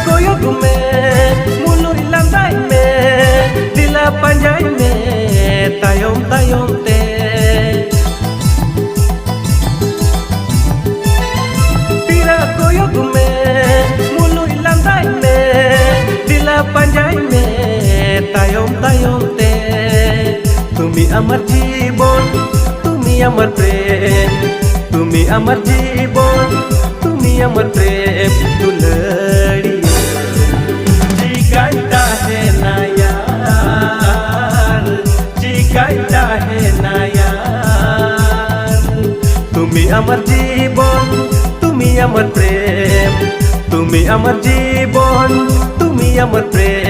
koyok me mului landai me dila panjai me tayom tayom te tira koyok me mului landai me dila panjai me tayom tayom te তুমি আমার জীবন তুমি আমার প্রেম তুমি আমার জীবন তুমি আমার প্রেম दुलड़ी जी कहता है ना यार जी कहता है ना यार তুমি আমার জীবন তুমি আমার প্রেম তুমি আমার জীবন তুমি আমার প্রেম